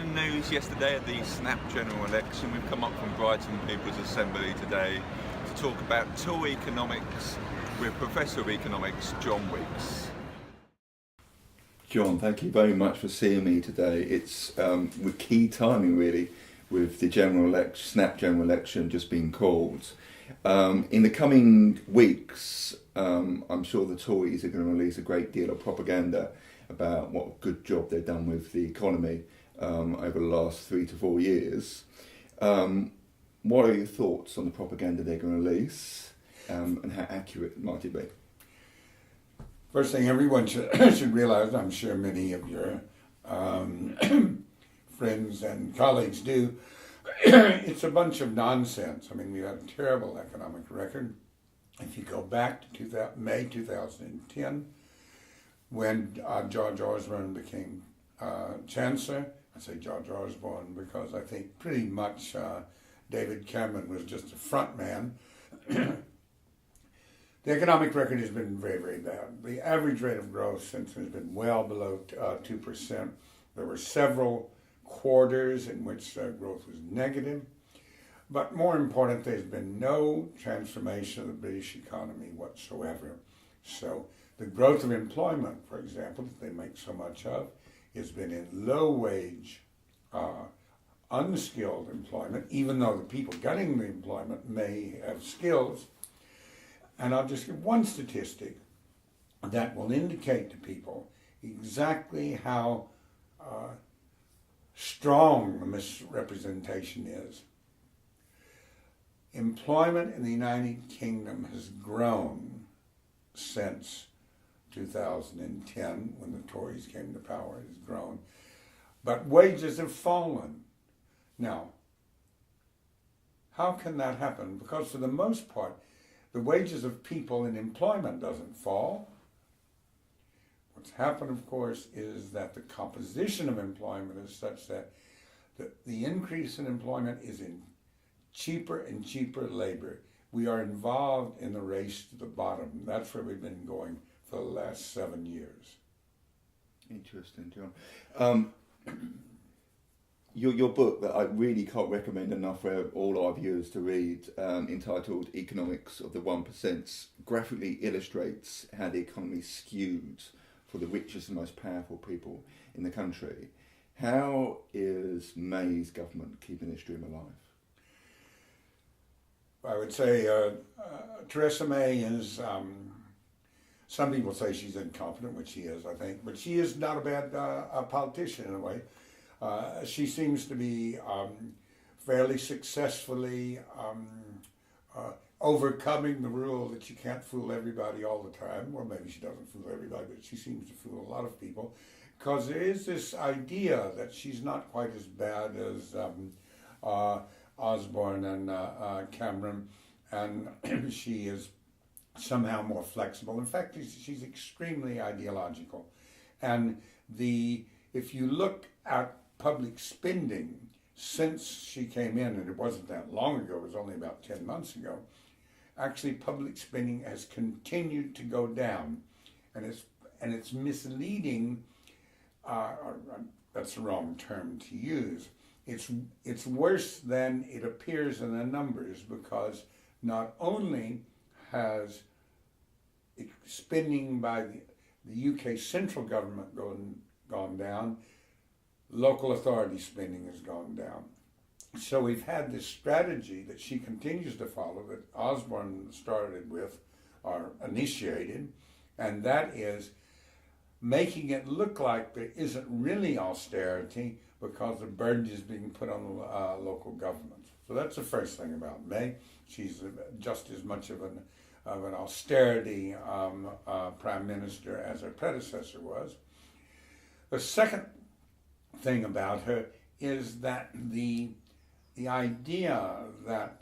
the news yesterday at the snap general election. We've come up from Brighton People's Assembly today to talk about Tory Economics with Professor of Economics John Weeks. John, thank you very much for seeing me today. It's with key timing really, with the snap general election just being called. In the coming weeks, I'm sure the Tories are going to release a great deal of propaganda about what a good job they've done with the economy over the last 3 to 4 years. What are your thoughts on the propaganda they're going to release, and how accurate might it be? First thing everyone should realize, I'm sure many of your friends and colleagues do, it's a bunch of nonsense. I mean, we have a terrible economic record. If you go back to May 2010, when George Osborne became Chancellor, I say George Osborne because I think pretty much David Cameron was just a front man. The economic record has been very, very bad. The average rate of growth since has been well below 2%. There were several quarters in which growth was negative. But more important, there's been no transformation of the British economy whatsoever. So the growth of employment, for example, that they make so much of, has been in low-wage, unskilled employment, even though the people getting the employment may have skills. And I'll just give one statistic that will indicate to people exactly how strong the misrepresentation is. Employment in the United Kingdom has grown since 2010, when the Tories came to power. It has grown. But wages have fallen. Now, how can that happen? Because for the most part, the wages of people in employment doesn't fall. What's happened, of course, is that the composition of employment is such that the increase in employment is in cheaper and cheaper labor. We are involved in the race to the bottom. That's where we've been going for the last 7 years. Interesting, John. Your book that I really can't recommend enough for all our viewers to read, entitled Economics of the 1%, graphically illustrates how the economy is skewed for the richest and most powerful people in the country. How is May's government keeping this dream alive? I would say Theresa May is, some people say she's incompetent, which she is, I think, but she is not a bad politician in a way. She seems to be fairly successfully overcoming the rule that you can't fool everybody all the time. Well, maybe she doesn't fool everybody, but she seems to fool a lot of people. Because there is this idea that she's not quite as bad as Osborne and Cameron, and she is somehow more flexible. In fact, she's extremely ideological. And if you look at public spending since she came in, and it wasn't that long ago, it was only about 10 months ago, actually public spending has continued to go down. And it's misleading, that's the wrong term to use. It's worse than it appears in the numbers, because not only has spending by the UK central government gone down, local authority spending has gone down. So we've had this strategy that she continues to follow, that Osborne started with, or initiated, and that is making it look like there isn't really austerity because the burden is being put on local governments. So that's the first thing about May. She's just as much of an austerity prime minister as her predecessor was. The second thing about her is that the idea that,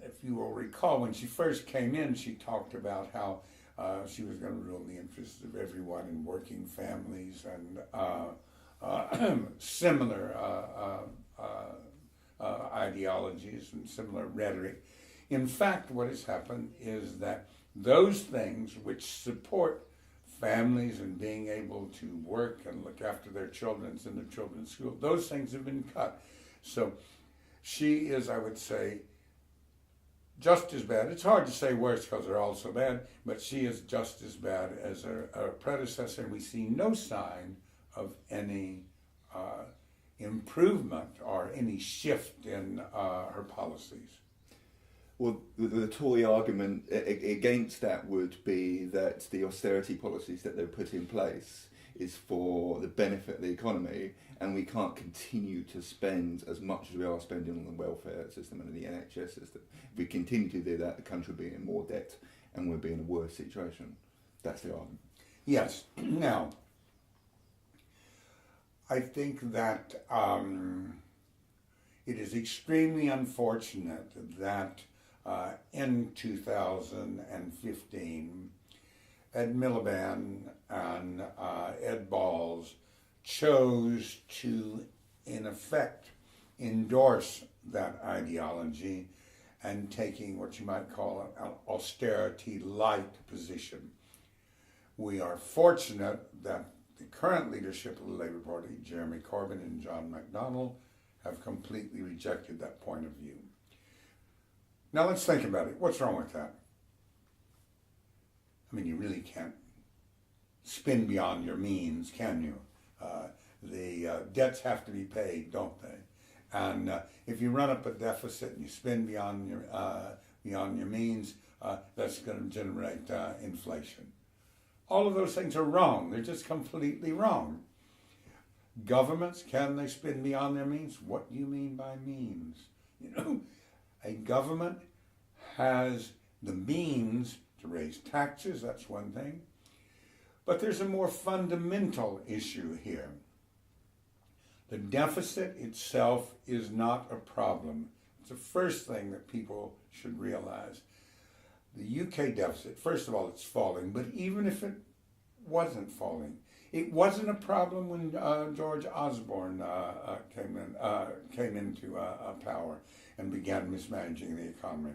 if you will recall, when she first came in, she talked about how she was going to rule in the interests of everyone in working families and similar ideologies and similar rhetoric. In fact, what has happened is that those things which support families and being able to work and look after their children in their children's school. Those things have been cut. So she is, I would say, just as bad. It's hard to say worse because they're all so bad, but she is just as bad as her predecessor. We see no sign of any improvement or any shift in her policies. Well, the Tory argument against that would be that the austerity policies that they've put in place is for the benefit of the economy, and we can't continue to spend as much as we are spending on the welfare system and the NHS system. If we continue to do that, the country will be in more debt and we'll be in a worse situation. That's the argument. Yes. Now, I think that it is extremely unfortunate that in 2015, Ed Miliband and Ed Balls chose to, in effect, endorse that ideology and taking what you might call an austerity-light position. We are fortunate that the current leadership of the Labour Party, Jeremy Corbyn and John McDonnell, have completely rejected that point of view. Now let's think about it. What's wrong with that? I mean, you really can't spin beyond your means, can you? The debts have to be paid, don't they? And if you run up a deficit and you spend beyond your means, that's going to generate inflation. All of those things are wrong. They're just completely wrong. Governments, can they spend beyond their means? What do you mean by means? You know, a government has the means to raise taxes, that's one thing. But there's a more fundamental issue here. The deficit itself is not a problem. It's the first thing that people should realize. The UK deficit, first of all, it's falling, but even if it wasn't falling, it wasn't a problem when George Osborne came into power and began mismanaging the economy.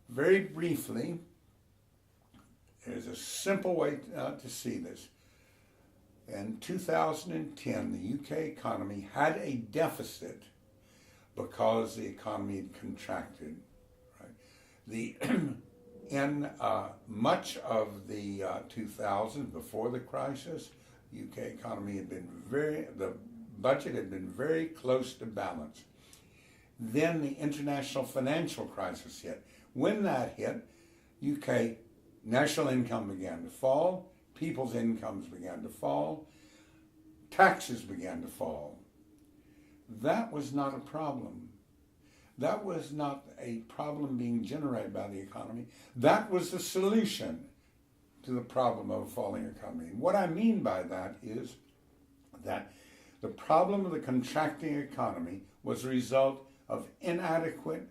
Very briefly, there's a simple way to see this. In 2010, the UK economy had a deficit because the economy had contracted. Right? In much of the 2000s, before the crisis, the UK economy had been the budget had been very close to balance. Then the international financial crisis hit. When that hit, UK national income began to fall, people's incomes began to fall, taxes began to fall. That was not a problem. That was not a problem being generated by the economy. That was the solution to the problem of a falling economy. And what I mean by that is that the problem of the contracting economy was a result of inadequate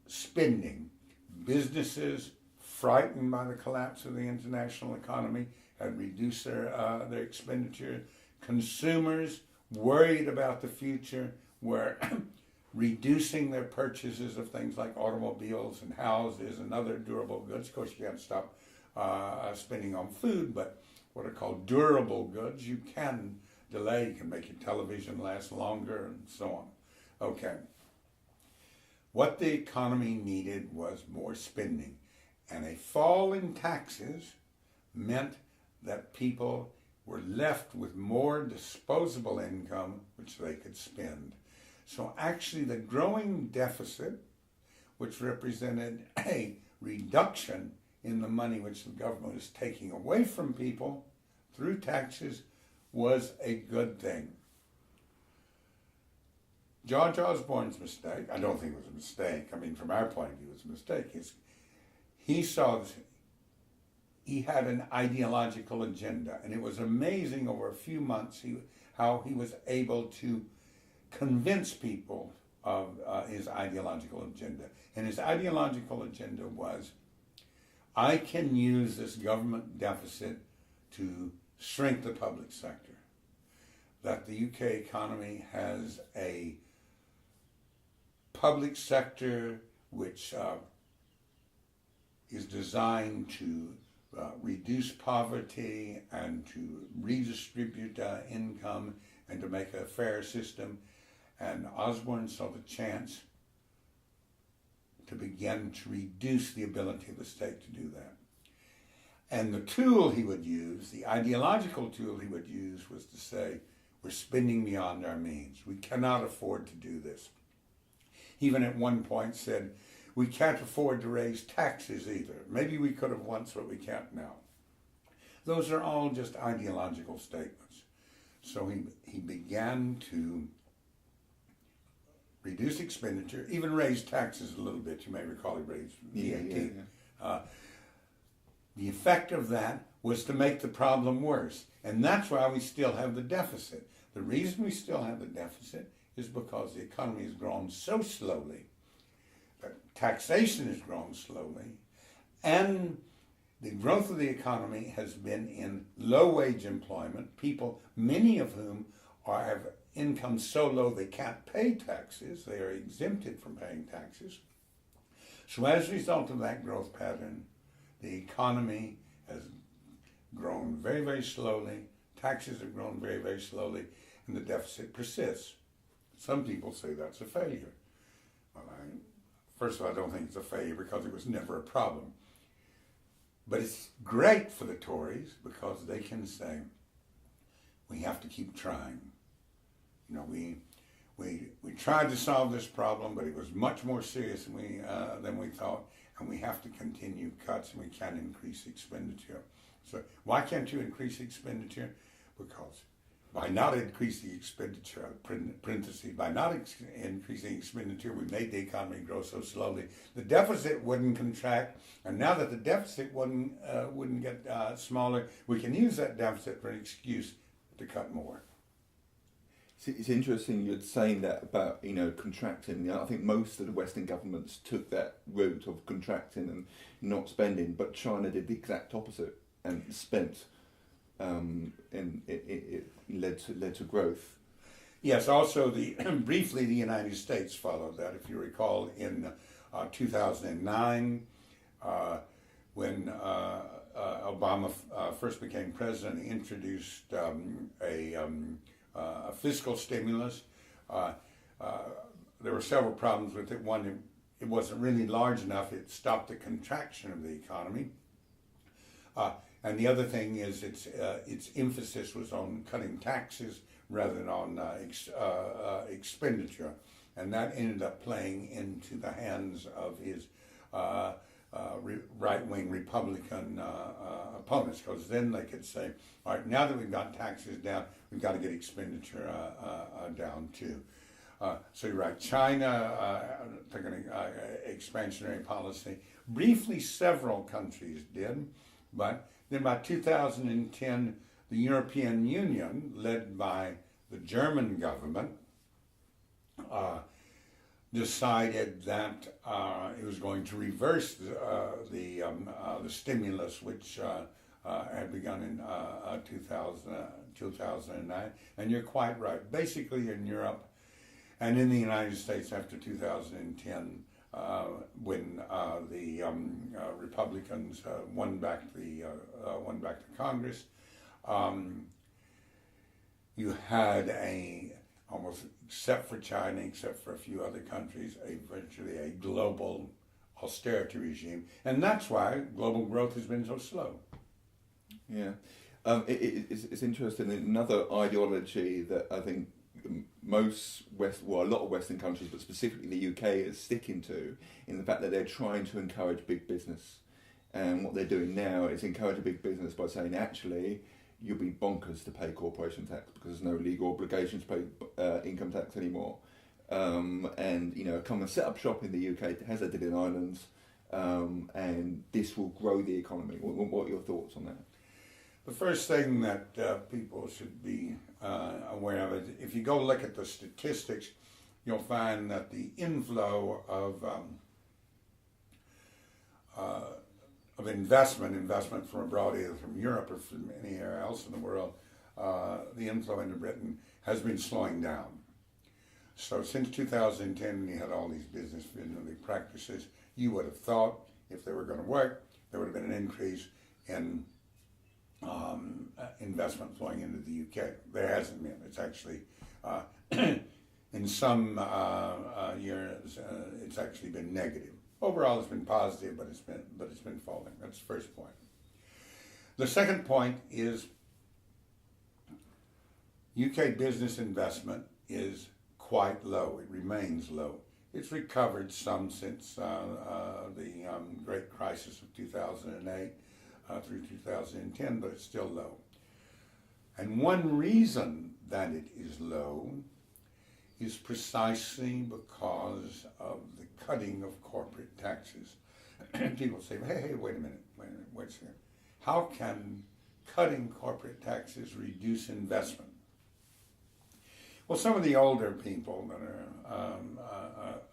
spending. Businesses, frightened by the collapse of the international economy, had reduced their expenditure. Consumers, worried about the future, were reducing their purchases of things like automobiles and houses and other durable goods. Of course, you can't stop spending on food, but what are called durable goods, you can delay. You can make your television last longer and so on. Okay. What the economy needed was more spending. And a fall in taxes meant that people were left with more disposable income which they could spend. So actually the growing deficit, which represented a reduction in the money which the government was taking away from people through taxes, was a good thing. George Osborne's mistake, I don't think it was a mistake. I mean, from our point of view, it was a mistake. He saw this, he had an ideological agenda, and it was amazing over a few months how he was able to convince people of his ideological agenda. And his ideological agenda was, I can use this government deficit to shrink the public sector. That the UK economy has a public sector which is designed to reduce poverty and to redistribute income and to make a fair system. And Osborne saw the chance to begin to reduce the ability of the state to do that. And the tool he would use, the ideological tool he would use, was to say, we're spending beyond our means. We cannot afford to do this. Even at one point said, we can't afford to raise taxes either. Maybe we could have once, but we can't now. Those are all just ideological statements. So he began to reduce expenditure, even raise taxes a little bit. You may recall he raised VAT. The effect of that was to make the problem worse. And that's why we still have the deficit. The reason we still have the deficit is because the economy has grown so slowly, taxation has grown slowly, and the growth of the economy has been in low-wage employment, people, many of whom have income so low they can't pay taxes, they are exempted from paying taxes. So as a result of that growth pattern, the economy has grown very, very slowly, taxes have grown very, very slowly, and the deficit persists. Some people say that's a failure. Well, first of all, I don't think it's a failure because it was never a problem. But it's great for the Tories because they can say, we have to keep trying. You know, we tried to solve this problem, but it was much more serious than we thought, and we have to continue cuts, and we can't increase expenditure. So why can't you increase expenditure? Because by not increasing expenditure, parentheses, by not increasing expenditure, we made the economy grow so slowly. The deficit wouldn't contract, and now that the deficit wouldn't get smaller, we can use that deficit for an excuse to cut more. It's interesting you're saying that about, contracting. I think most of the Western governments took that route of contracting and not spending, but China did the exact opposite and spent, and it led to growth. Yes, also briefly the United States followed that. If you recall, in 2009, when Obama first became president, he introduced a fiscal stimulus. There were several problems with it. One, it wasn't really large enough. It stopped the contraction of the economy. And the other thing is its emphasis was on cutting taxes rather than on expenditure. And that ended up playing into the hands of his right-wing Republican opponents, because then they could say, all right, now that we've got taxes down, we've got to get expenditure down too. So you're right, China took an expansionary policy. Briefly, several countries did, but then by 2010, the European Union, led by the German government, decided that it was going to reverse the stimulus which had begun in 2009. And you're quite right. Basically in Europe and in the United States after 2010, when the Republicans won back the Congress, you had almost, except for China, except for a few other countries, virtually a global austerity regime. And that's why global growth has been so slow. Yeah. It's interesting. Another ideology that I think a lot of Western countries, but specifically the UK, is sticking to, in the fact that they're trying to encourage big business. And what they're doing now is encourage big business by saying, actually, you'll be bonkers to pay corporation tax because there's no legal obligation to pay income tax anymore. And come and set up shop in the UK, as they did in Ireland, and this will grow the economy. What are your thoughts on that? The first thing that people should be aware of is, if you go look at the statistics, you'll find that the inflow of investment from abroad, either from Europe or from anywhere else in the world, the inflow into Britain has been slowing down. So since 2010, when you had all these business-friendly practices, you would have thought if they were going to work, there would have been an increase in investment flowing into the UK. There hasn't been. It's actually, in some years, it's actually been negative. Overall, it's been positive, but it's been falling. That's the first point. The second point is UK business investment is quite low. It remains low. It's recovered some since the great crisis of 2008 through 2010, but it's still low. And one reason that it is low is precisely because of the cutting of corporate taxes. People say, hey, wait a minute, wait a second. How can cutting corporate taxes reduce investment? Well, some of the older people that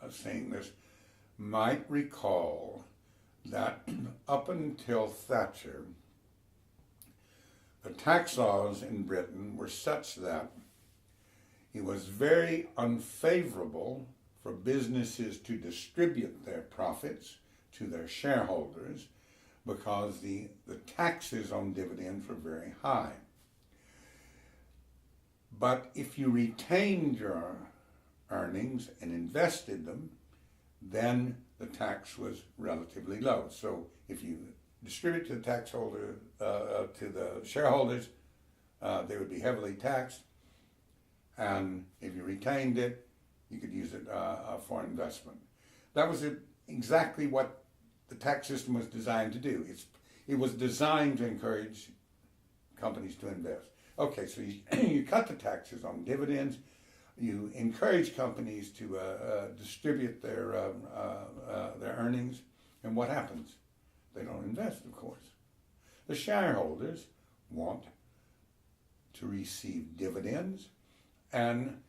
are saying this might recall that up until Thatcher, the tax laws in Britain were such that it was very unfavorable for businesses to distribute their profits to their shareholders because the taxes on dividends were very high. But if you retained your earnings and invested them, then the tax was relatively low. So if you distribute to the tax holder, to the shareholders, they would be heavily taxed. And if you retained it, you could use it for investment. That was exactly what the tax system was designed to do. It was designed to encourage companies to invest. Okay, so you cut the taxes on dividends, you encourage companies to distribute their earnings, and what happens? They don't invest, of course. The shareholders want to receive dividends, and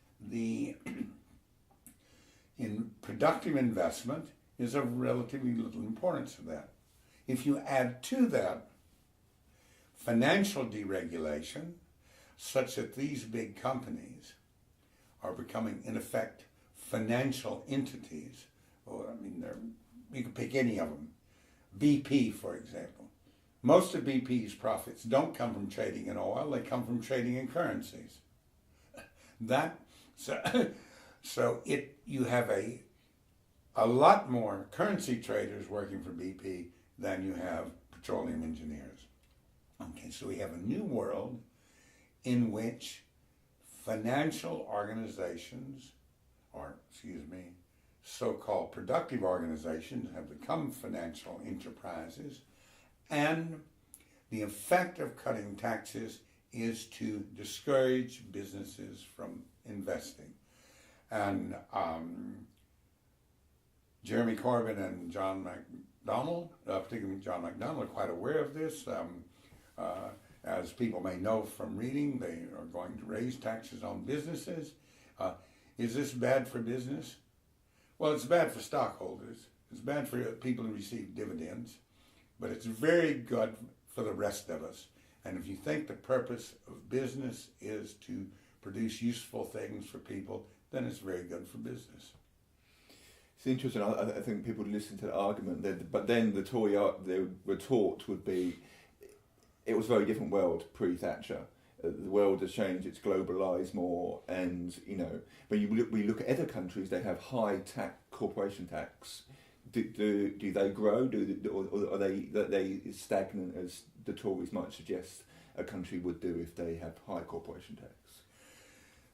in productive investment is of relatively little importance to that. If you add to that financial deregulation, such that these big companies are becoming, in effect, financial entities. Well, I mean, you can pick any of them. BP, for example. Most of BP's profits don't come from trading in oil, they come from trading in currencies. You have a lot more currency traders working for BP than you have petroleum engineers. Okay, so we have a new world in which financial organizations, so-called productive organizations have become financial enterprises, and the effect of cutting taxes is to discourage businesses from investing. And Jeremy Corbyn and John McDonnell, particularly John McDonnell, are quite aware of this. As people may know from reading, they are going to raise taxes on businesses. Is this bad for business? Well, it's bad for stockholders. It's bad for people who receive dividends, but it's very good for the rest of us. And if you think the purpose of business is to produce useful things for people, then it's very good for business. It's interesting. I think people listen to the argument, but then the Tory retort would be, it was a very different world pre-Thatcher. The world has changed; it's globalised more, and when we look at other countries, they have high corporation tax. Do they grow? Or are they stagnant, as the Tories might suggest a country would do if they have high corporation tax?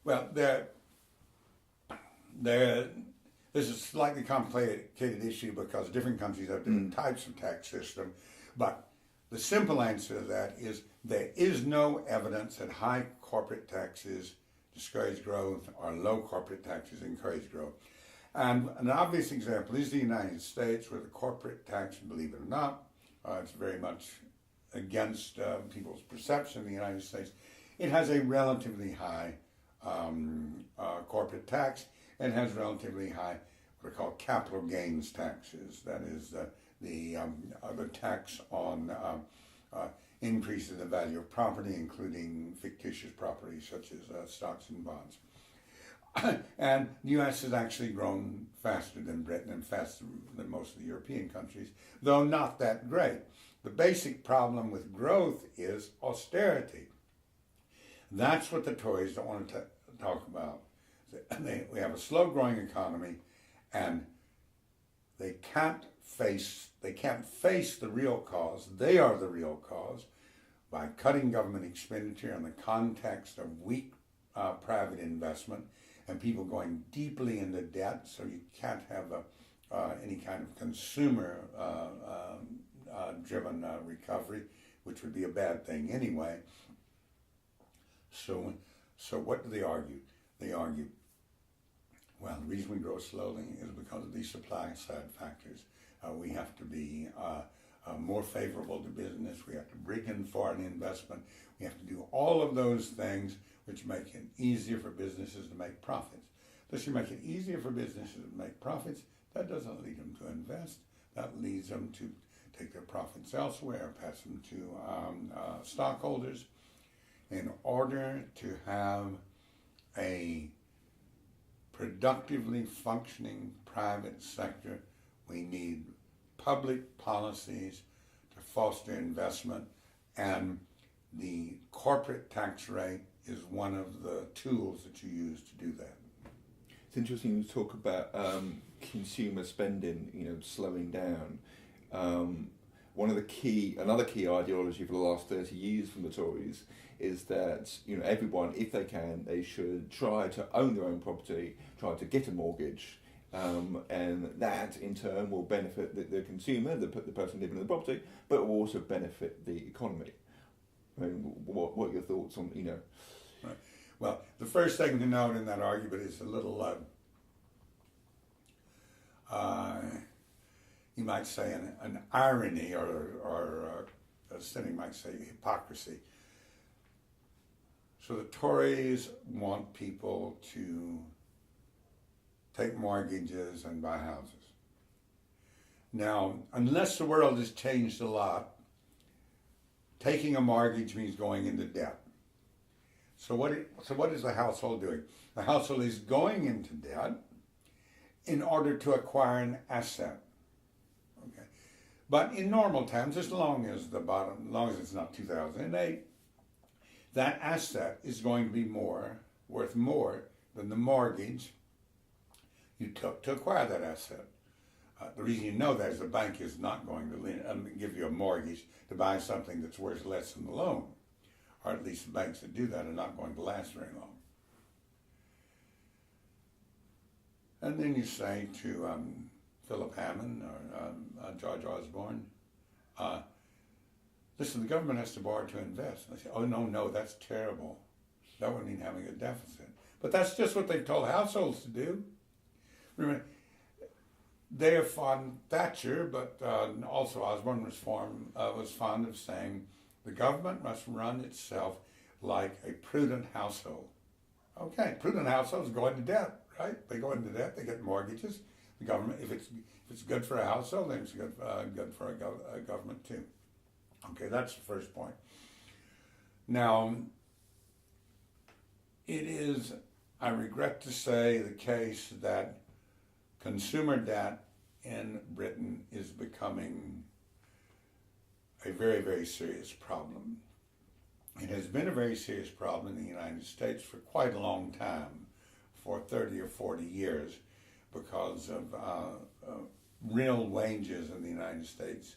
Well, this is a slightly complicated issue because different countries have different types of tax system, but the simple answer to that is there is no evidence that high corporate taxes discourage growth or low corporate taxes encourage growth. And an obvious example is the United States, where the corporate tax, believe it or not, it's very much against people's perception in the United States. It has a relatively high corporate tax and has relatively high what are called capital gains taxes. That is the tax on increase in the value of property, including fictitious property such as stocks and bonds. And the U.S. has actually grown faster than Britain and faster than most of the European countries, though not that great. The basic problem with growth is austerity. That's what the Tories don't want to talk about. We have a slow-growing economy, and they can't face the real cause. They are the real cause by cutting government expenditure in the context of weak private investment and people going deeply into debt, so you can't have any kind of consumer-driven recovery, which would be a bad thing anyway. So what do they argue? They argue, well, the reason we grow slowly is because of these supply-side factors. We have to be more favorable to business. We have to bring in foreign investment. We have to do all of those things which make it easier for businesses to make profits. Thus, you make it easier for businesses to make profits. That doesn't lead them to invest. That leads them to take their profits elsewhere, pass them to stockholders. In order to have a productively functioning private sector, we need public policies to foster investment, and the corporate tax rate is one of the tools that you use to do that. It's interesting you talk about consumer spending, slowing down. Another key ideology for the last 30 years from the Tories is that everyone, if they can, they should try to own their own property, try to get a mortgage, and that in turn will benefit the consumer, the person living in the property, but will also benefit the economy. I mean, what are your thoughts on Right. Well, the first thing to note in that argument is a little, you might say, an irony, or a cynic might say hypocrisy. So the Tories want people to take mortgages and buy houses. Now, unless the world has changed a lot, taking a mortgage means going into debt. So what is the household doing? The household is going into debt in order to acquire an asset. Okay, but in normal times, as long as it's not 2008, that asset is going to be worth more than the mortgage you took to acquire that asset. The reason you know that is the bank is not going to give you a mortgage to buy something that's worth less than the loan. Or at least the banks that do that are not going to last very long. And then you say to Philip Hammond or George Osborne, listen, the government has to borrow to invest. And they say, oh, no, that's terrible. That would mean having a deficit. But that's just what they've told households to do. Remember, they are fond of Thatcher, but also Osborne was fond of saying the government must run itself like a prudent household. Okay, prudent households go into debt, right? They go into debt, they get mortgages. The government, if it's good for a household, then it's good for a government too. Okay, that's the first point. Now, it is, I regret to say, the case that consumer debt in Britain is becoming a very, very serious problem. It has been a very serious problem in the United States for quite a long time, for 30 or 40 years, because of real wages in the United States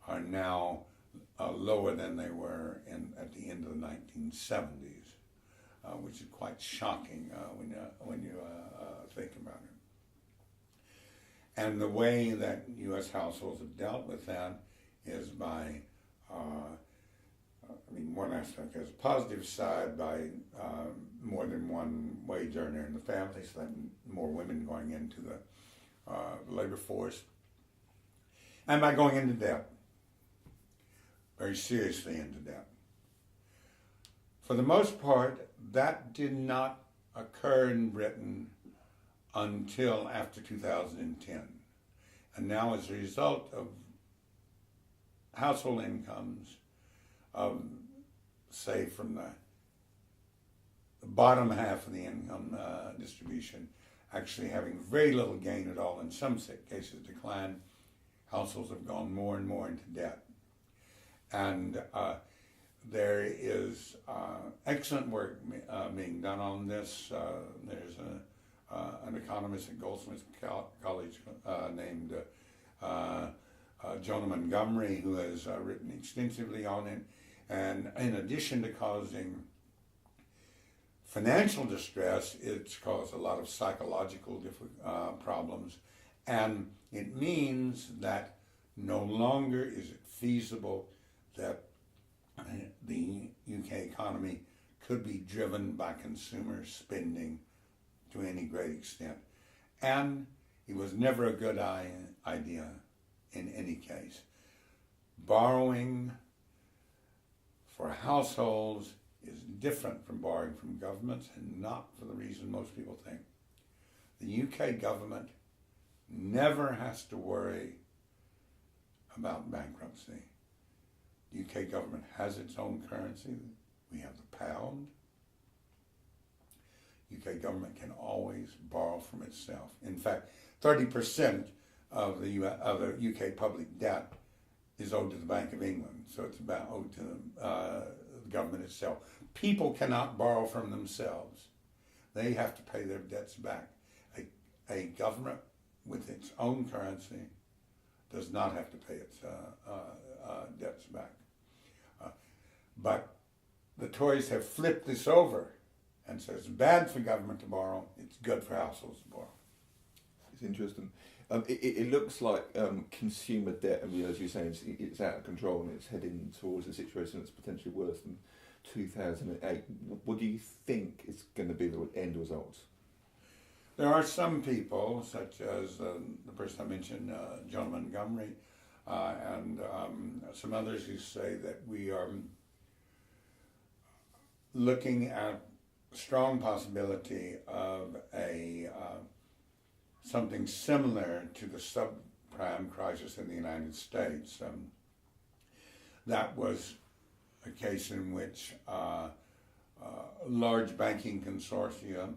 are now lower than they were at the end of the 1970s, which is quite shocking when you think about it. And the way that U.S. households have dealt with that is by, one aspect has a positive side by more than one wage earner in the family, so that more women going into the labor force, and by going into debt, very seriously into debt. For the most part, that did not occur in Britain until after 2010. And now, as a result of household incomes say from the bottom half of the income distribution actually having very little gain at all, in some cases decline, households have gone more and more into debt. And there is excellent work being done on this. There's an economist at Goldsmith College named Jonah Montgomery who has written extensively on it. And in addition to causing financial distress, it's caused a lot of psychological problems. And it means that no longer is it feasible that the UK economy could be driven by consumer spending to any great extent. And it was never a good idea in any case. Borrowing for households is different from borrowing from governments, and not for the reason most people think. The UK government never has to worry about bankruptcy. The UK government has its own currency. We have the pound. UK government can always borrow from itself. In fact, 30% of the UK public debt is owed to the Bank of England, so it's about owed to the government itself. People cannot borrow from themselves. They have to pay their debts back. A government with its own currency does not have to pay its debts back. But the Tories have flipped this over and said it's bad for government to borrow, it's good for households to borrow. It's interesting. It looks like consumer debt, I mean, as you're saying, it's out of control and it's heading towards a situation that's potentially worse than 2008. What do you think is going to be the end result? There are some people, such as the person I mentioned, John Montgomery, and some others who say that we are looking at strong possibility of something similar to the subprime crisis in the United States. That was a case in which large banking consortia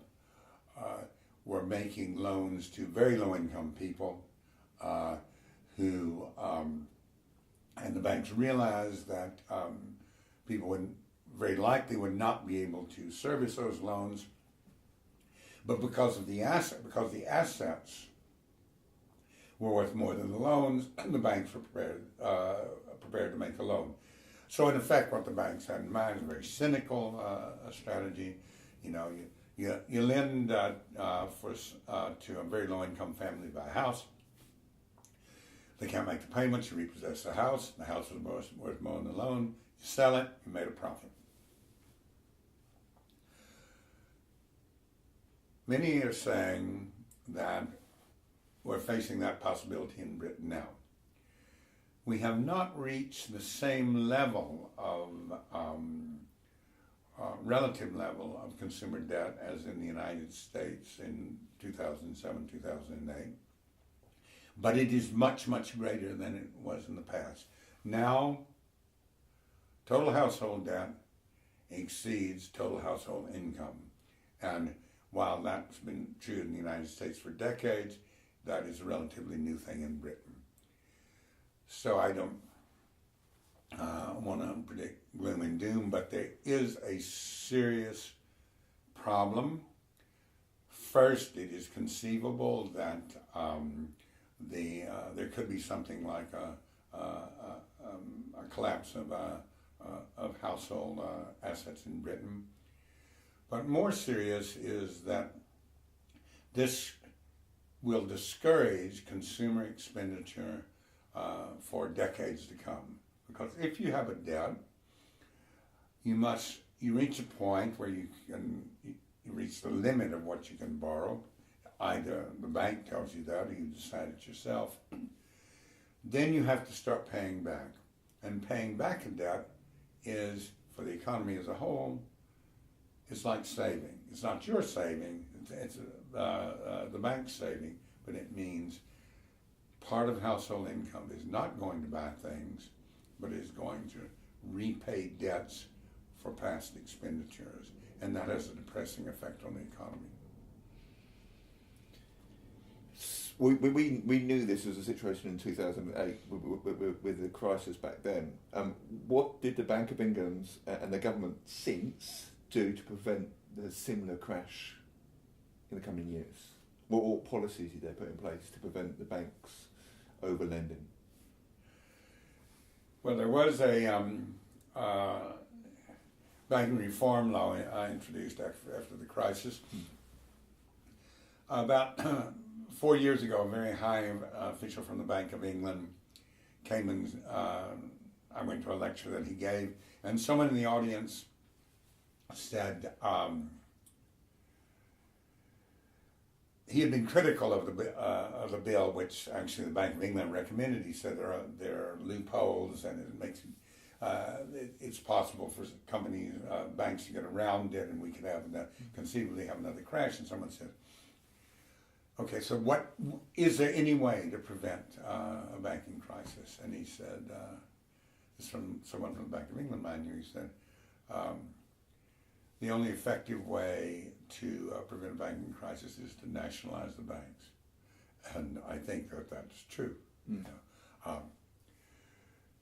were making loans to very low-income people who, and the banks realized that people would very likely would not be able to service those loans, but because the assets were worth more than the loans, the banks were prepared to make a loan. So in effect, what the banks had in mind is a very cynical strategy. You know, you lend to a very low-income family to buy a house. They can't make the payments. You repossess the house. The house was worth more than the loan. You sell it. You made a profit. Many are saying that we're facing that possibility in Britain now. We have not reached the same level of relative level of consumer debt as in the United States in 2007, 2008. But it is much, much greater than it was in the past. Now, total household debt exceeds total household income. And while that's been true in the United States for decades, that is a relatively new thing in Britain. So I don't want to predict gloom and doom, but there is a serious problem. First, it is conceivable that there could be something like a collapse of household assets in Britain. But more serious is that this will discourage consumer expenditure for decades to come. Because if you have a debt, you reach a point where you reach the limit of what you can borrow. Either the bank tells you that or you decide it yourself. Then you have to start paying back. And paying back a debt is, for the economy as a whole, it's like saving. It's not your saving, it's the bank's saving, but it means part of household income is not going to buy things, but is going to repay debts for past expenditures. And that has a depressing effect on the economy. we knew this was a situation in 2008 with the crisis back then. What did the Bank of England and the government since do to prevent a similar crash in the coming years? What policies did they put in place to prevent the banks over-lending? Well, there was a banking reform law I introduced after the crisis. About 4 years ago, a very high official from the Bank of England came and I went to a lecture that he gave, and someone in the audience said he had been critical of the bill, which actually the Bank of England recommended. He said there are loopholes, and it makes it's possible for companies, banks to get around it, and we could conceivably have another crash. And someone said, "Okay, so what is there any way to prevent a banking crisis?" And he said, "This is from someone from the Bank of England, mind you." He said, "The only effective way to prevent a banking crisis is to nationalize the banks," and I think that that's true. Mm.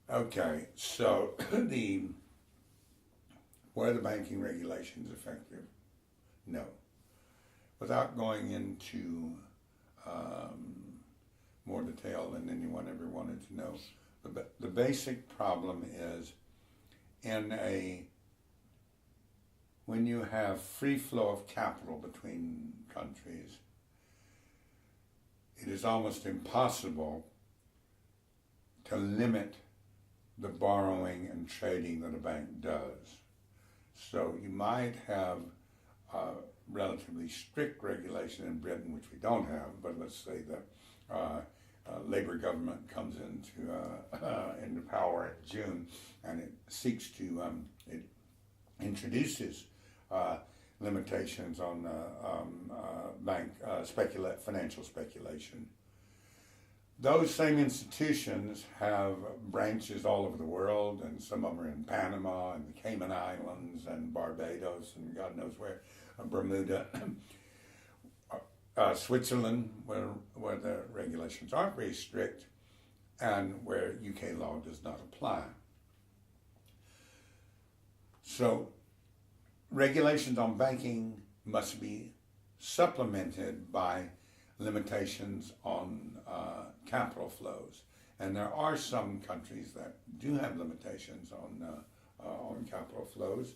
Okay, so were the banking regulations effective? No. Without going into more detail than anyone ever wanted to know, the basic problem is when you have free flow of capital between countries, it is almost impossible to limit the borrowing and trading that a bank does. So you might have relatively strict regulation in Britain, which we don't have, but let's say the Labour government comes into power in June, and it seeks to it introduces limitations on bank financial speculation. Those same institutions have branches all over the world, and some of them are in Panama and the Cayman Islands and Barbados and God knows where, Bermuda, Switzerland, where the regulations aren't very strict, and where UK law does not apply. So regulations on banking must be supplemented by limitations on capital flows, and there are some countries that do have limitations on capital flows.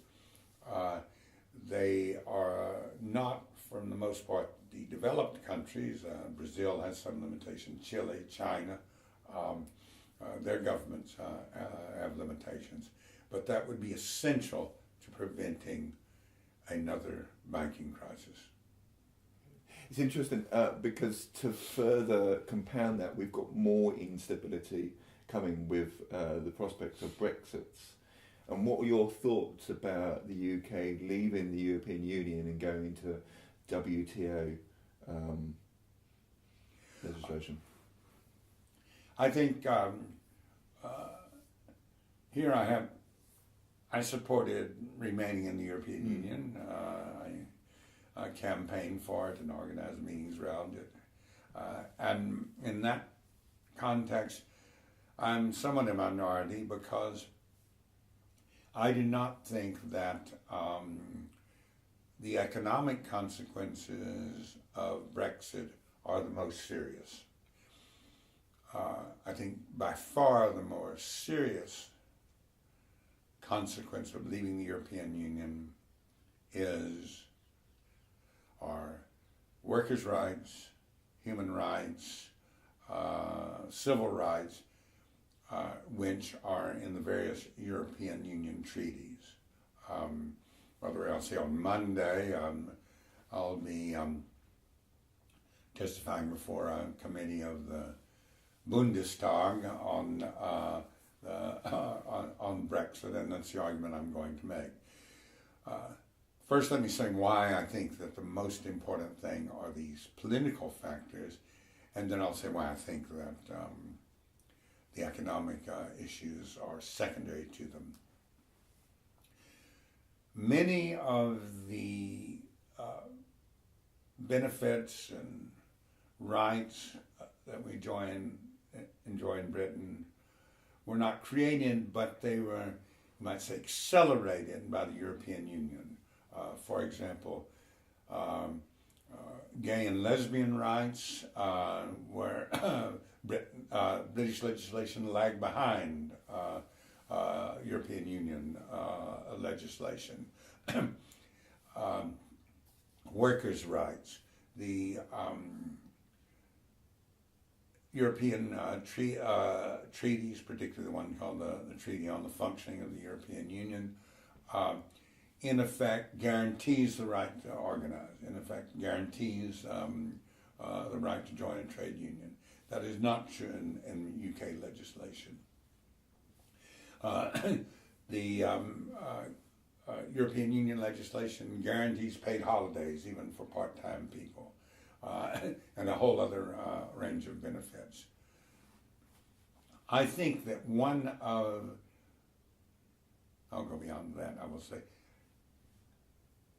They are not, for the most part, the developed countries. Brazil has some limitations. Chile, China, their governments have limitations, but that would be essential to preventing another banking crisis. It's interesting because to further compound that, we've got more instability coming with the prospect of Brexit. And what are your thoughts about the UK leaving the European Union and going into WTO legislation? I think here I supported remaining in the European Union. I campaigned for it and organized meetings around it. And in that context, I'm somewhat a minority because I do not think that the economic consequences of Brexit are the most serious. I think by far the more serious consequence of leaving the European Union are workers' rights, human rights, civil rights, which are in the various European Union treaties. Whether I'll say on Monday, I'll be testifying before a committee of the Bundestag on Brexit, and that's the argument I'm going to make. First, let me say why I think that the most important thing are these political factors, and then I'll say why I think that the economic issues are secondary to them. Many of the benefits and rights that we enjoy in Britain were not created, but they were, you might say, accelerated by the European Union. For example, gay and lesbian rights where British legislation lagged behind European Union legislation. Workers' rights, the European treaties, particularly the one called the Treaty on the Functioning of the European Union, in effect guarantees the right to organize, in effect guarantees the right to join a trade union. That is not true in UK legislation. The European Union legislation guarantees paid holidays even for part-time people, and a whole other range of benefits. I think that I'll go beyond that, I will say,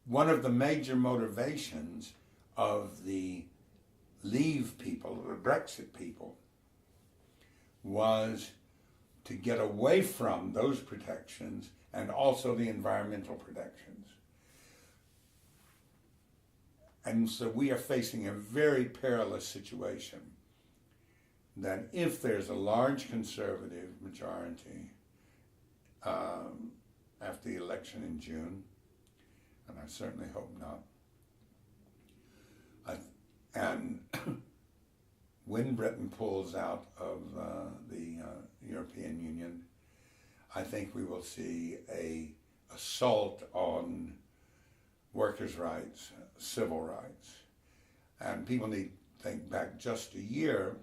one of the major motivations of the Leave people, the Brexit people, was to get away from those protections and also the environmental protections. And so we are facing a very perilous situation that if there's a large conservative majority after the election in June, and I certainly hope not, and when Britain pulls out of the European Union, I think we will see an assault on workers' rights, civil rights. And people need to think back just a year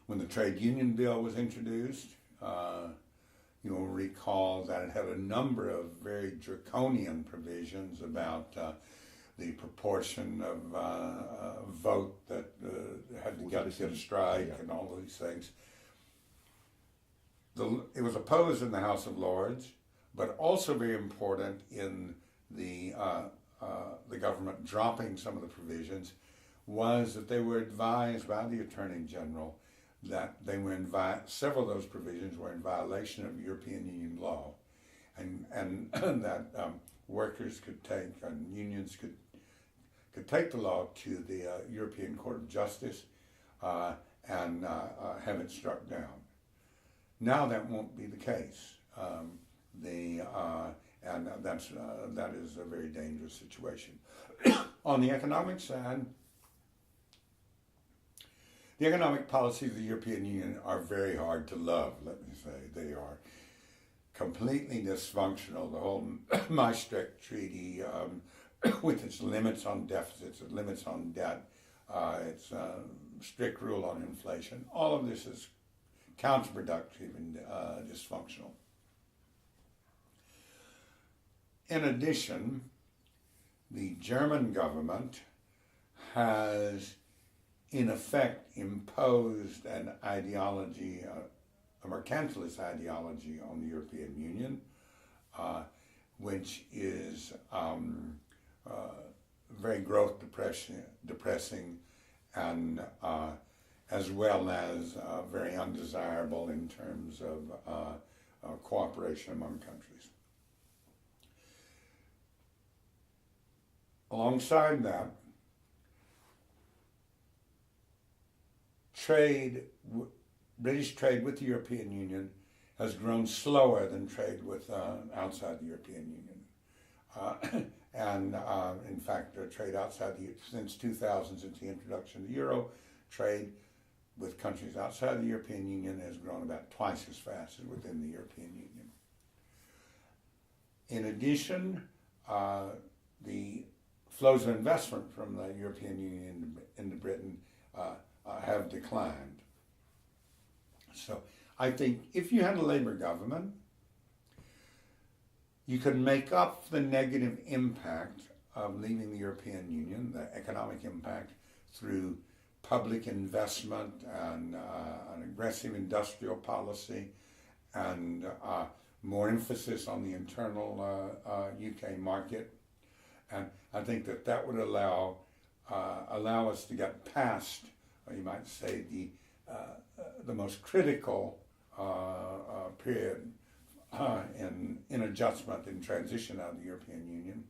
when the trade union bill was introduced. You will recall that it had a number of very draconian provisions about the proportion of vote that had to get a strike and all these things. It was opposed in the House of Lords, but also very important in the government dropping some of the provisions was that they were advised by the Attorney General that they were several of those provisions were in violation of European Union law, and that workers could take and unions could take the law to the European Court of Justice and have it struck down. Now that won't be the case, and that is a very dangerous situation. On the economic side, the economic policies of the European Union are very hard to love, let me say. They are completely dysfunctional. The whole Maastricht Treaty, with its limits on deficits, its limits on debt, its strict rule on inflation, all of this is counterproductive and dysfunctional. In addition, the German government has in effect imposed an ideology, a mercantilist ideology on the European Union, which is very growth depressing and as well as very undesirable in terms of cooperation among countries. Alongside that, British trade with the European Union has grown slower than trade with outside the European Union. In fact, trade outside since 2000, since the introduction of the euro, trade with countries outside the European Union has grown about twice as fast as within the European Union. In addition, the flows of investment from the European Union into Britain have declined. So I think if you had a Labour government, you could make up the negative impact of leaving the European Union, the economic impact, through public investment and an aggressive industrial policy and more emphasis on the internal UK market. And I think that would allow us to get past or you might say the most critical period in adjustment and transition out of the European Union.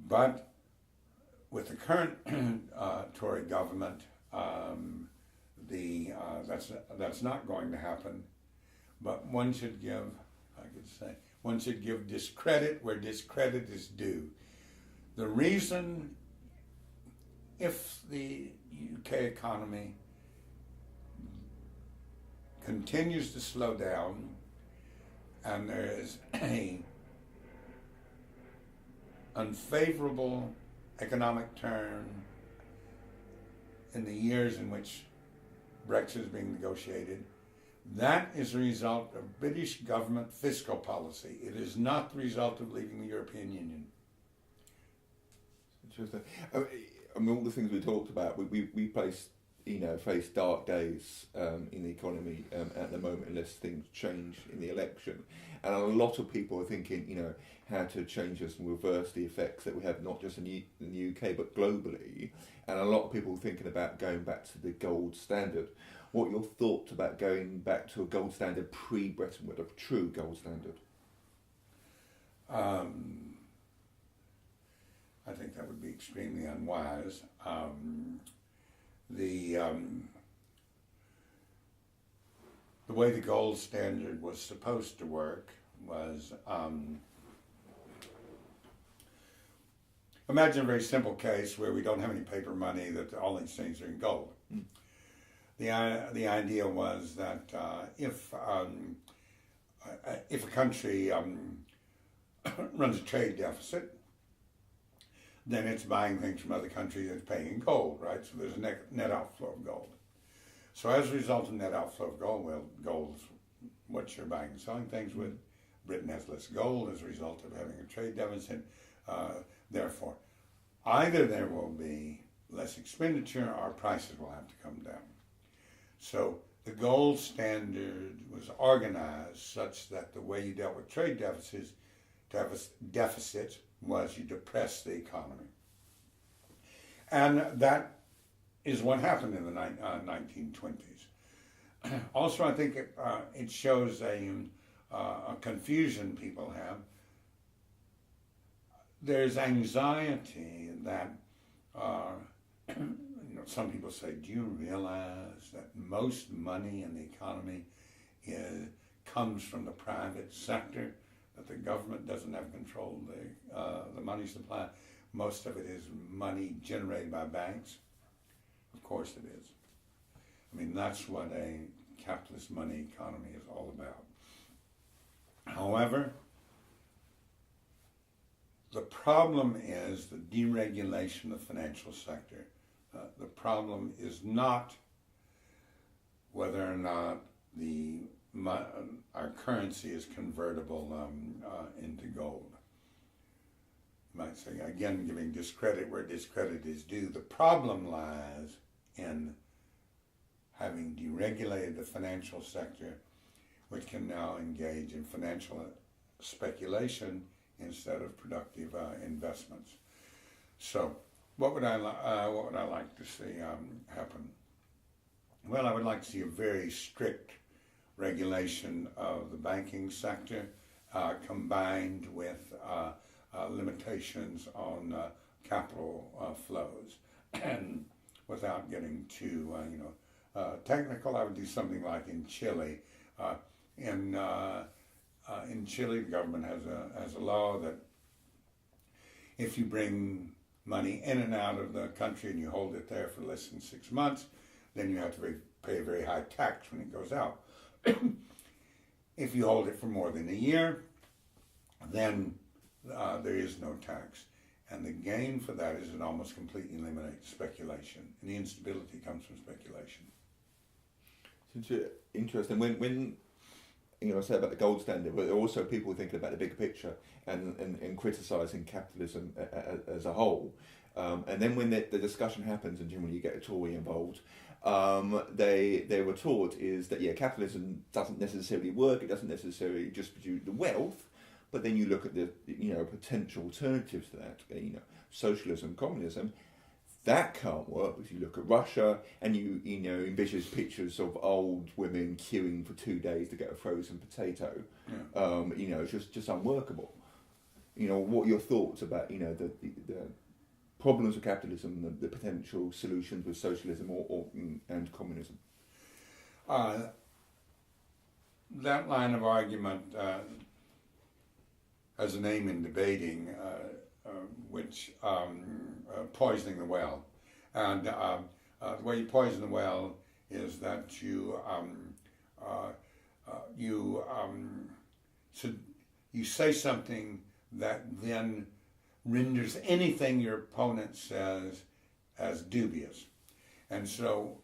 But with the current Tory government, that's not going to happen. But one should give discredit where discredit is due. The reason, if the UK economy continues to slow down and there is a unfavorable economic turn in the years in which Brexit is being negotiated, that is a result of British government fiscal policy. It is not the result of leaving the European Union. Interesting. I mean, all the things we talked about, we face dark days in the economy at the moment unless things change in the election. And a lot of people are thinking, how to change this and reverse the effects that we have not just in the UK but globally. And a lot of people thinking about going back to the gold standard. What are your thoughts about going back to a gold standard pre-Bretton Woods, a true gold standard? I think that would be extremely unwise. The way the gold standard was supposed to work was, imagine a very simple case where we don't have any paper money, that all these things are in gold. Mm. The idea was that if a country runs a trade deficit, then it's buying things from other countries and it's paying in gold, right? So there's a net outflow of gold. So as a result of net outflow of gold, well, gold's what you're buying and selling things with. Britain has less gold as a result of having a trade deficit. Therefore, either there will be less expenditure or prices will have to come down. So the gold standard was organized such that the way you dealt with trade deficits was you depress the economy. And that is what happened in the 1920s. Also, I think it shows a confusion people have. There's anxiety that, some people say, do you realize that most money in the economy comes from the private sector? That the government doesn't have control of the money supply. Most of it is money generated by banks. Of course it is. I mean, that's what a capitalist money economy is all about. However, the problem is the deregulation of the financial sector. The problem is not whether or not our currency is convertible into gold. You might say, again, giving discredit where discredit is due. The problem lies in having deregulated the financial sector, which can now engage in financial speculation instead of productive investments. So, what would I like to see happen? Well, I would like to see a very strict regulation of the banking sector, combined with limitations on capital flows. And without getting too technical, I would do something like in Chile. In Chile, the government has a law that if you bring money in and out of the country and you hold it there for less than 6 months, then you have to pay a very high tax when it goes out. If you hold it for more than a year, then there is no tax. And the gain for that is it almost completely eliminates speculation. And the instability comes from speculation. It's interesting. When I say about the gold standard, but also people thinking about the bigger picture and criticising capitalism as a whole. And then when the discussion happens, and generally you get a Tory involved, their retort is that capitalism doesn't necessarily work. It doesn't necessarily just produce the wealth. But then you look at the potential alternatives to that, socialism, communism. That can't work if you look at Russia and you envision pictures of old women queuing for 2 days to get a frozen potato. It's just unworkable. What are your thoughts about the problems of capitalism, the potential solutions with socialism and communism? That line of argument has an aim in debating, which poisoning the well, and the way you poison the well is that you say something that then renders anything your opponent says as dubious, and so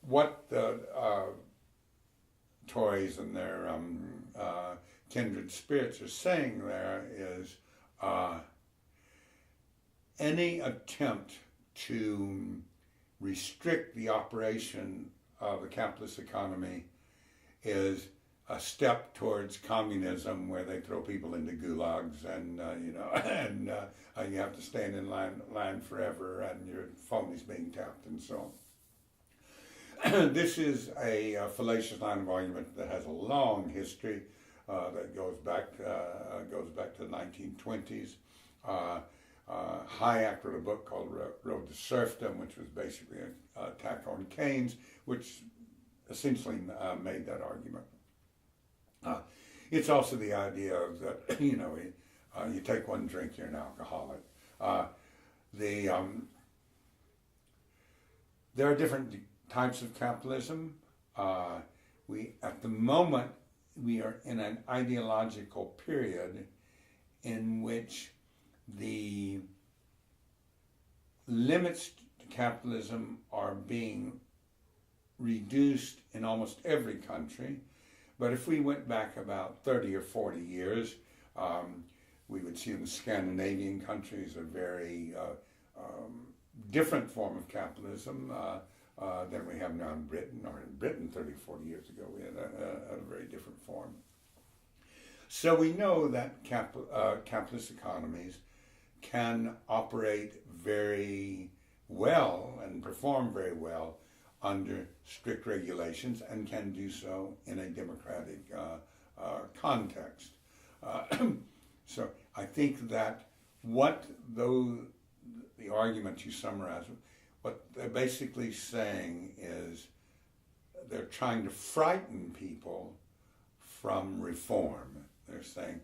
what the Tories and their kindred spirits are saying there is any attempt to restrict the operation of a capitalist economy is a step towards communism, where they throw people into gulags and you have to stand in line forever, and your phone is being tapped and so on. This is a fallacious line of argument that has a long history that goes back to the 1920s. Hayek wrote a book called Road to Serfdom, which was basically an attack on Keynes, which essentially made that argument. It's also the idea of that you take one drink, you're an alcoholic. There are different types of capitalism. At the moment, we are in an ideological period in which the limits to capitalism are being reduced in almost every country. But if we went back about 30 or 40 years, we would see in the Scandinavian countries a very different form of capitalism than we have now in Britain, or in Britain 30, 40 years ago, we had a very different form. So we know that capitalist economies can operate very well and perform very well under strict regulations, and can do so in a democratic context. So I think that the argument you summarize, what they're basically saying is they're trying to frighten people from reform. They're saying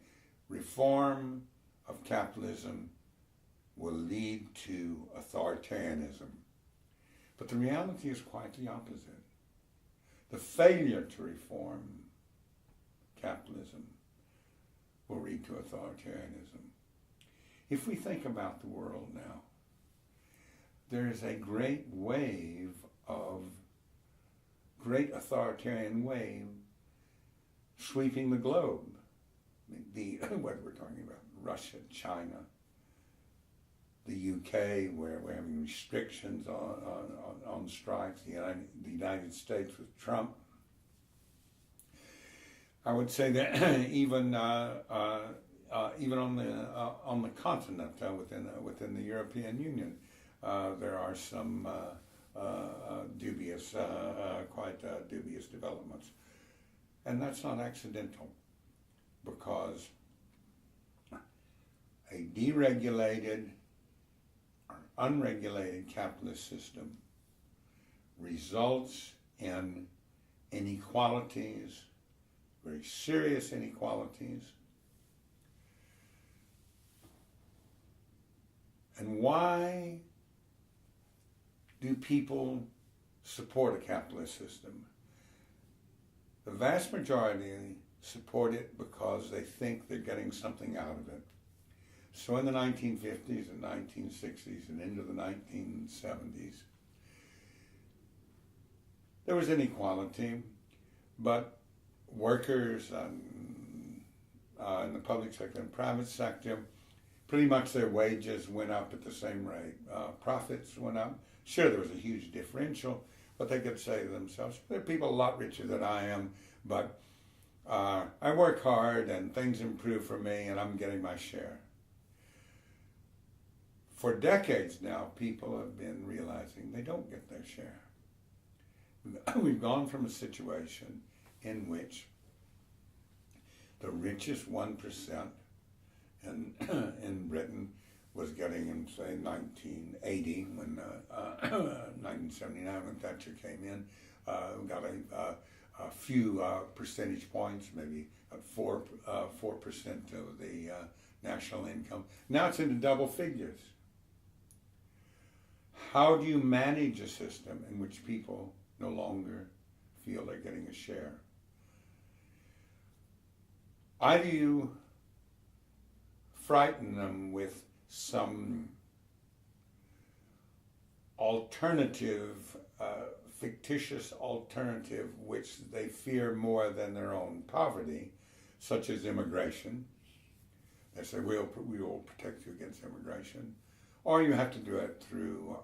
reform of capitalism will lead to authoritarianism. But the reality is quite the opposite. The failure to reform capitalism will lead to authoritarianism. If we think about the world now, there is a great authoritarian wave sweeping the globe. What we're talking about, Russia, China, the UK, where we're having restrictions on strikes, the United States with Trump. I would say that even on the continent, within the European Union, there are some dubious developments, and that's not accidental, because a deregulated or unregulated capitalist system results in inequalities, very serious inequalities. And why do people support a capitalist system? The vast majority support it because they think they're getting something out of it. So in the 1950s and 1960s and into the 1970s, there was inequality, but workers in the public sector and private sector, pretty much their wages went up at the same rate. Profits went up. Sure, there was a huge differential, but they could say to themselves, there are people a lot richer than I am, but I work hard and things improve for me and I'm getting my share. For decades now, people have been realizing they don't get their share. We've gone from a situation in which the richest 1% in Britain was getting in, say, 1980, when 1979, when Thatcher came in, got a few percentage points, maybe at 4% of the national income. Now it's into double figures. How do you manage a system in which people no longer feel they're getting a share? Either you frighten them with some alternative, fictitious alternative which they fear more than their own poverty, such as immigration. They say, we will protect you against immigration. Or you have to do it through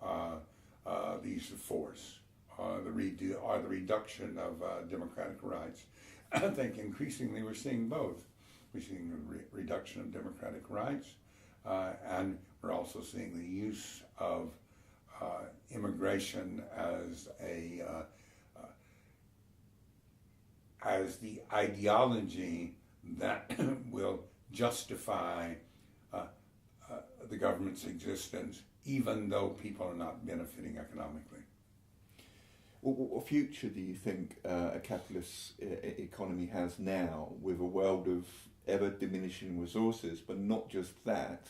the use of force, or the reduction of democratic rights. I think increasingly we're seeing both. We're seeing a reduction of democratic rights, and we're also seeing the use of immigration as the ideology that will justify the government's existence, even though people are not benefiting economically. What future do you think a capitalist economy has now, with a world of ever diminishing resources, but not just that,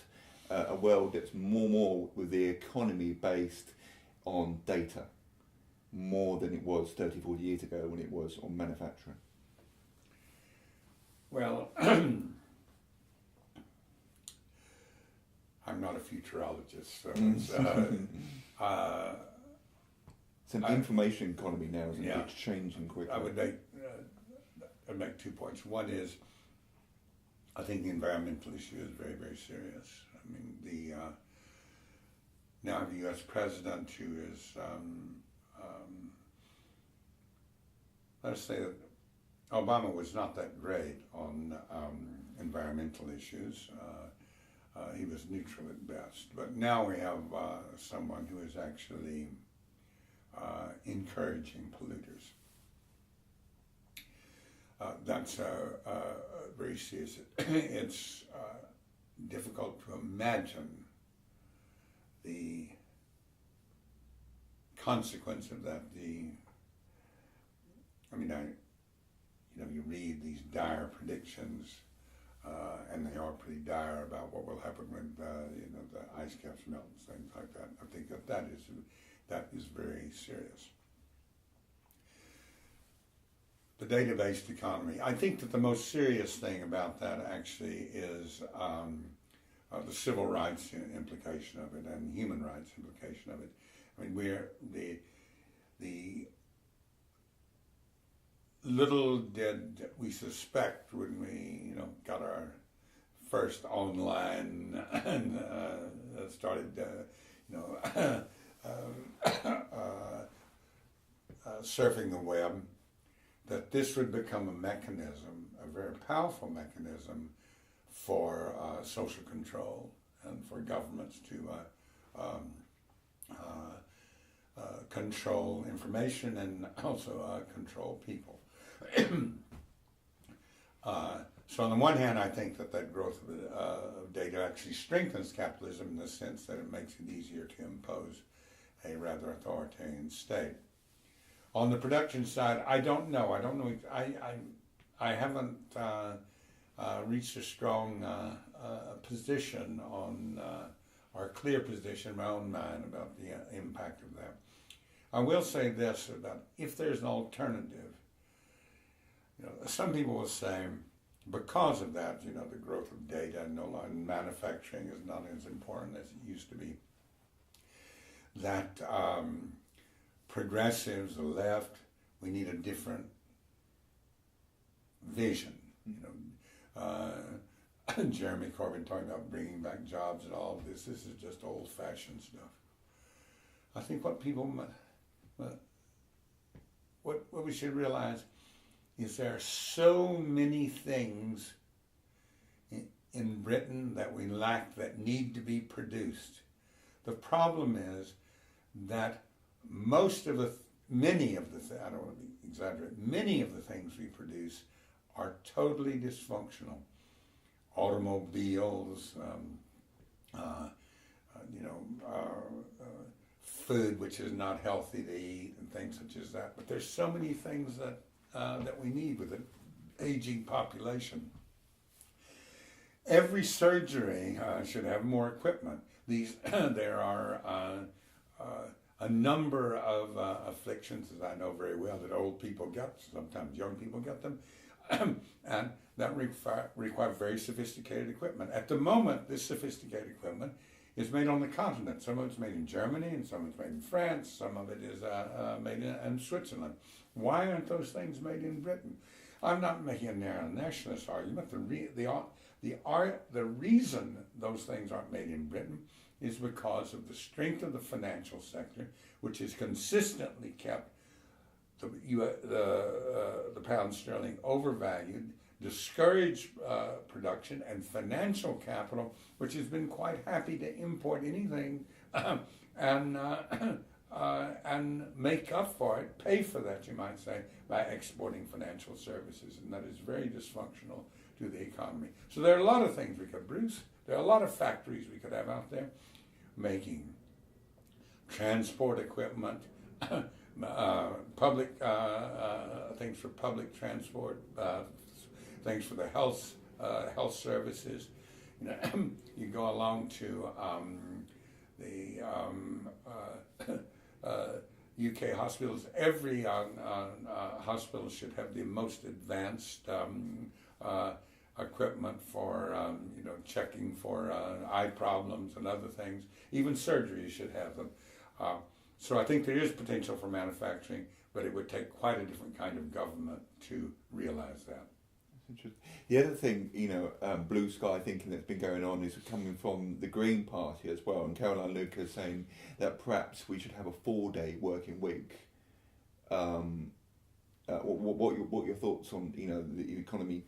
a world that's more with the economy based on data, more than it was 30, 40 years ago when it was on manufacturing? Well, I'm not a futurologist, so it's an information economy now, isn't it? It's changing quickly. I would make 2 points. One is, I think the environmental issue is very, very serious. I mean, now the U.S. president, who is, let's say that Obama was not that great on environmental issues. He was neutral at best. But now we have someone who is actually encouraging polluters. That's very serious. It's difficult to imagine the consequence of that. You read these dire predictions, and they are pretty dire about what will happen when the ice caps melt and things like that. I think that is very serious. The data-based economy. I think that the most serious thing about that actually is the civil rights implication of it and human rights implication of it. I mean, we're the little did we suspect when we got our first online and started surfing the web, that this would become a mechanism, a very powerful mechanism for social control and for governments to control information and also control people. So on the one hand, I think that growth of data actually strengthens capitalism in the sense that it makes it easier to impose a rather authoritarian state. On the production side, I don't know. I haven't reached a strong position on, or a clear position in my own mind about the impact of that. I will say this, about if there's an alternative, some people will say, because of that, the growth of data and no longer manufacturing is not as important as it used to be, that progressives, the left, we need a different vision. Jeremy Corbyn talking about bringing back jobs and all of this. This is just old-fashioned stuff. I think what we should realize is there are so many things in Britain that we lack that need to be produced. The problem is that many of the I don't want to exaggerate, many of the things we produce are totally dysfunctional. Automobiles, food which is not healthy to eat, and things such as that. But there's so many things that we need with an aging population. Every surgery should have more equipment. There are a number of afflictions, as I know very well, that old people get. Sometimes young people get them, and that require very sophisticated equipment. At the moment, this sophisticated equipment is made on the continent. Some of it's made in Germany, and some of it's made in France. Some of it is made in Switzerland. Why aren't those things made in Britain? I'm not making a narrow nationalist argument. The reason those things aren't made in Britain is because of the strength of the financial sector, which has consistently kept the pound sterling overvalued, discouraged production, and financial capital, which has been quite happy to import anything and make up for it, pay for that, you might say, by exporting financial services, and that is very dysfunctional to the economy. So there are a lot of things we could produce. There are a lot of factories we could have out there making transport equipment, public things for public transport, things for the health services. You go along to the UK hospitals. Every hospital should have the most advanced equipment for checking for eye problems and other things. Even surgery should have them. So I think there is potential for manufacturing, but it would take quite a different kind of government to realize that. That's interesting. The other thing, blue sky thinking that's been going on is coming from the Green Party as well, and Caroline Lucas saying that perhaps we should have a 4-day working week. What your thoughts on the economy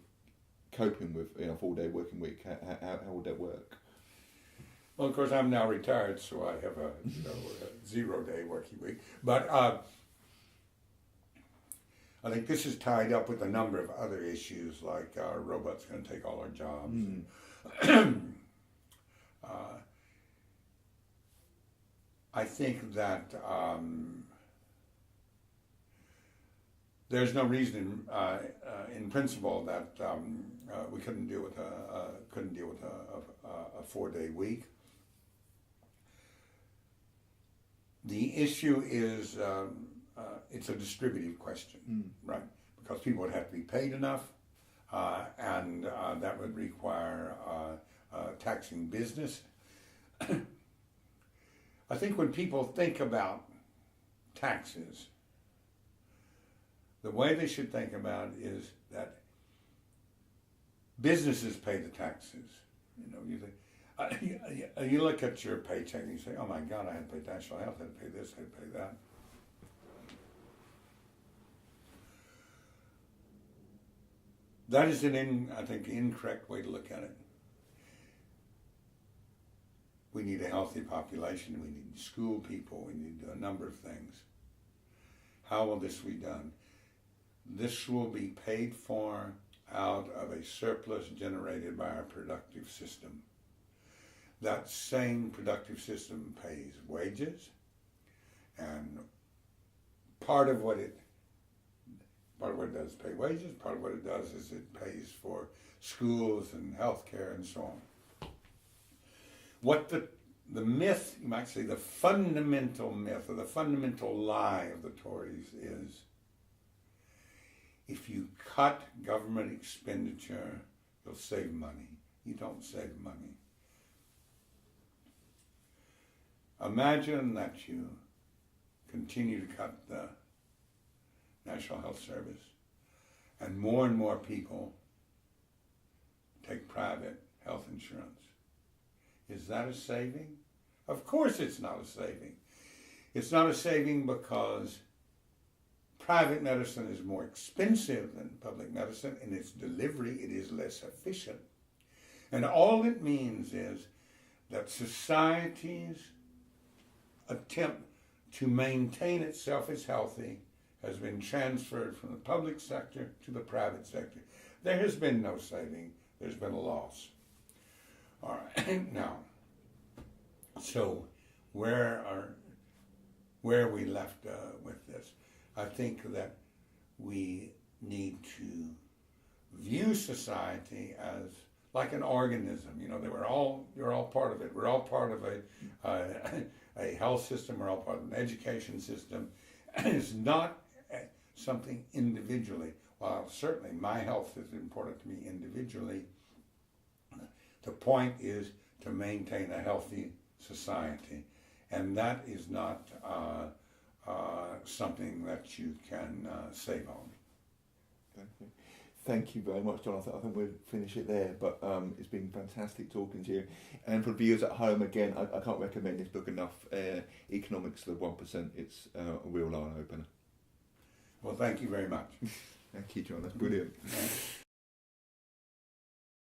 coping with a 4-day working week? How would that work? Well, of course, I'm now retired, so I have a 0-day working week. But I think this is tied up with a number of other issues, like robots going to take all our jobs. I think that there's no reason, in principle, that we couldn't deal with a 4-day week. The issue is it's a distributive question, right? Because people would have to be paid enough, and that would require taxing business. I think when people think about taxes, the way they should think about it is that businesses pay the taxes. You think, you look at your paycheck and you say, "Oh my God, I had to pay national health, I had to pay this, I had to pay that." That is I think, incorrect way to look at it. We need a healthy population. We need school people. We need a number of things. How will this be done? This will be paid for out of a surplus generated by our productive system. That same productive system pays wages, and part of what it does is pay wages. Part of what it does is it pays for schools and health care and so on. What the myth, you might say, the fundamental myth or the fundamental lie of the Tories is, if you cut government expenditure, you'll save money. You don't save money. Imagine that you continue to cut the National Health Service, and more people take private health insurance. Is that a saving? Of course it's not a saving. It's not a saving because private medicine is more expensive than public medicine. In its delivery, it is less efficient. And all it means is that societies attempt to maintain itself as healthy has been transferred from the public sector to the private sector. There has been no saving, there's been a loss. All right, now, so where are we left with this? I think that we need to view society as like an organism. You know, you're all part of it. We're all part of a health system. We're all part of an education system. It's not something individually. While certainly my health is important to me individually, the point is to maintain a healthy society, and that is not something that you can save on. Thank you. Thank you very much, John. I think we'll finish it there, but it's been fantastic talking to you. And for viewers at home, again, I can't recommend this book enough. Economics of the 1%. It's a real eye-opener. Well, thank you very much. Thank you, John. That's brilliant.